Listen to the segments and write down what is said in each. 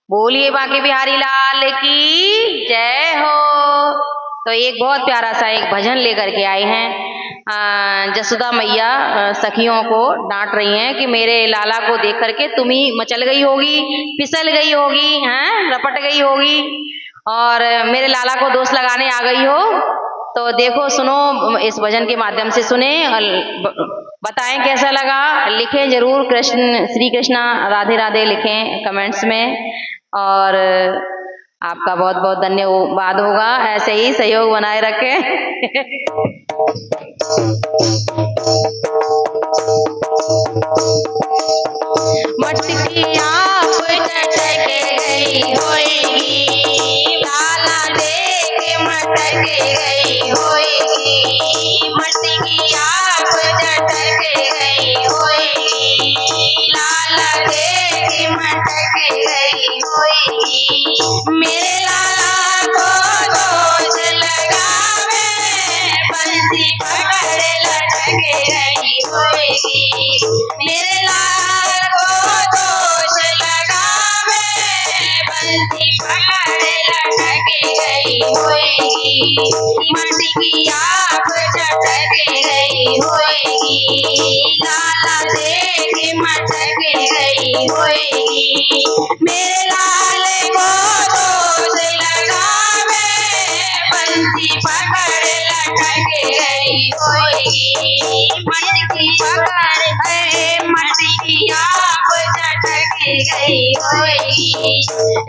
बोलिए बांके बिहारी लाल की जय हो। तो एक बहुत प्यारा सा एक भजन लेकर के आए हैं। जसोदा मैया सखियों को डांट रही हैं कि मेरे लाला को देख करके तुम ही मचल गई होगी, फिसल गई होगी, हैं रपट गई होगी और मेरे लाला को दोष लगाने आ गई हो। तो देखो सुनो, इस भजन के माध्यम से सुने, बताएं कैसा लगा, लिखें जरूर। कृष्ण श्री कृष्णा राधे राधे लिखें कमेंट्स में। और आपका बहुत बहुत धन्यवाद होगा, ऐसे ही सहयोग बनाए रखें। मटकी आप चटक गई होएगी, लाला देख मटक गई होएगी। मटकी आप चटक गई होएगी, लाला देख मटक गई होएगी। मेरे लाला को दोष लगावे, बंसी पकड़ लटक गई होएगी। मेरे लाला को दोष लगावे, बंसी पकड़ लटक गई होएगी। मटकी आप चटक गई होएगी, लाला देख मटक गई होएगी। मेरे लाल को दोष लगावे, बंसी पकड़ लटक गई होएगी। मटकी पकड़ मटकी आप चटक गई होएगी।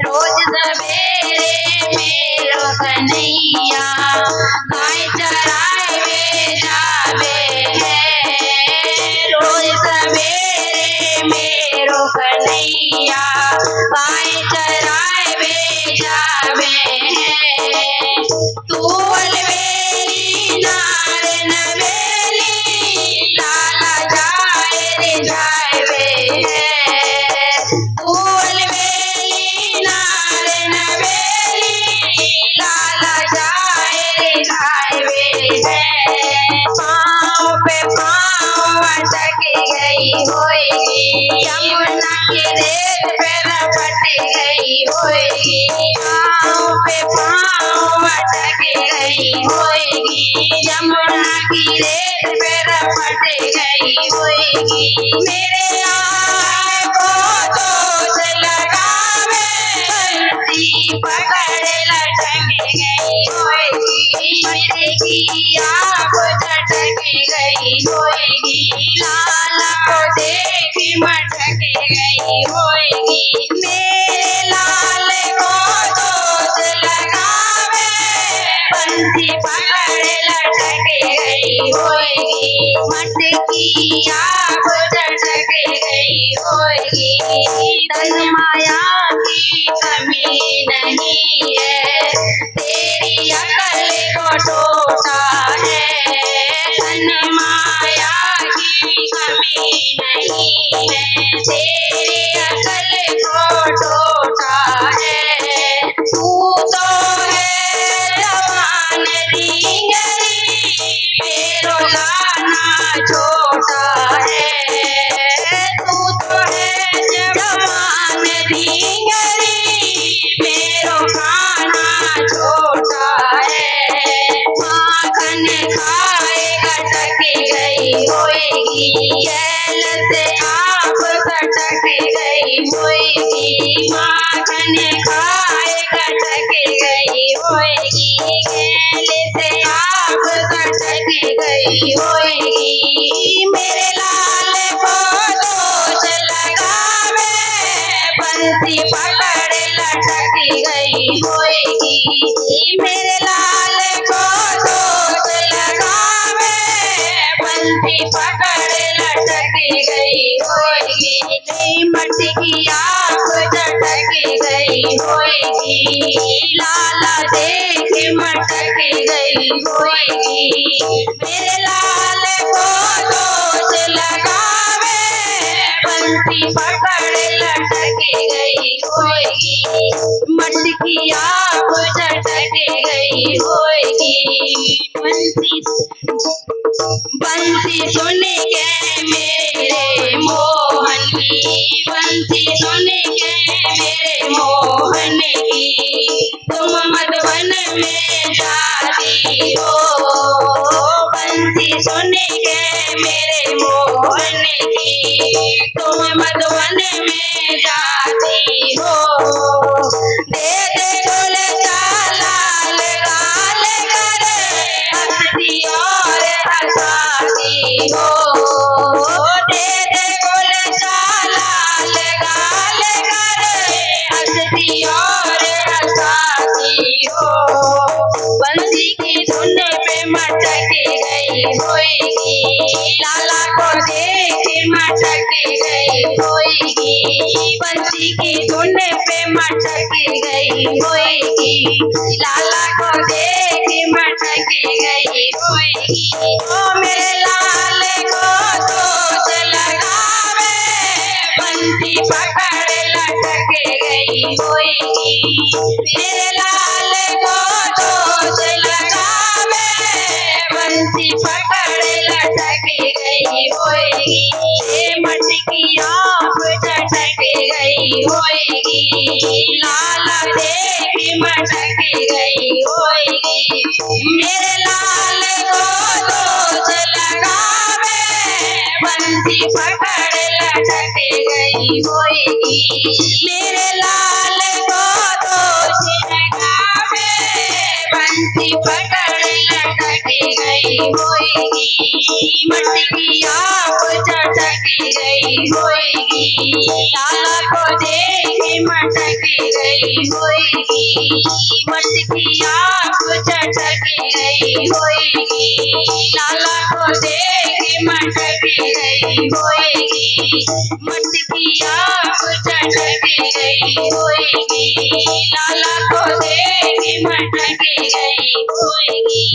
रोज सवेरे मेरो कन्हैया गाय चराए वे जावे है। रोज सवेरे मेरो कन्हैया गाय चराए वे जावे है। तू अलवेली नार नवेली, लाला जाए रे जावे है। तू अलवेली नार नवेली, लाला जाए रे जावे है। पाँव पे पाँव अटक गई होएगी, यमुना के रेत पे रपट गई होएगी। पाँव पे पाँव अटक गई होएगी, यमुना की रेत पे रपट गई होएगी। मेरे लाल को दोष लगावे, बंसी पकड़ लटक गई होएगी। मटकी आप चटक गई होएगी, लाला को देख मटक गई होएगी। मेरे लाल को दोष लगावे, बंसी पकड़ लटक गई होएगी। मटकी आप चटक गई होएगी। धन माया की कमी नहीं है, तेरी अकल को टोटा है। धन माया की कमी नहीं है, तेरी अकल को टोटा है। तू तो है जवान डींगरी, मेरो लाना छोटा है। तू तो है जवान डींगरी, मेरो खाना छोटा है। माखन खाए गटक गई होएगी, जैल से आप सटक गई होएगी। माखन खाए गटक गई होएगी, जैल से आप सटक गई होएगी। मेरे लाल को दोष लगावे, बंसी पकड़ लटक गई होएगी। मेरे लाल को दोष लगावे, बंसी पकड़ लटक गई होएगी। मटकी आप चटक गई होएगी, लाला देख मटक गई होएगी। मेरे लाल को दोष लगावे, बंसी पकड़ लटक गई होएगी। मटकी आप चटक गई होएगी। बंसी सुन के मेरे मोहन की, बंसी सुन के मेरे मोहन होएगी। तुम मधुवन में जाती हो, बंसी सुन के मेरे मोहन की। तुम मधुवन में जाती हो, दे दे गुल लाल गाल करे हंसती और हंसाती हो। दे दे गुल लाल गाल करे हंसती और हंसाती हो। बंसी की धुन पे मटक गई होएगी, लाला को देख मटक गई होएगी। बंसी की धुन पे मटक गई होएगी, लाला को देख मटक गई होएगी। ओ मेरे लाल को सोच लगावे, बंसी पकड़ लटक गई होएगी। मेरे लाल को सोच लगावे, बंसी पकड़ लटक गई होएगी। ये मटकी आप चटक गई होएगी, लाला देख मटक गई होएगी। मेरे लाल को सोच लगावे, बंसी पकड़ लटक गई होएगी। मेरे लाल को सोच लगावे, बंसी पकड़ लटक गई होएगी। मटकी आप चटक गई होएगी, लाला को देख मटक गई होएगी। मटकी आप चटक गई होएगी, लाला को देख मटक गई होएगी। मटकी आप चटक गई होएगी, लाला को देख मटक गई होएगी।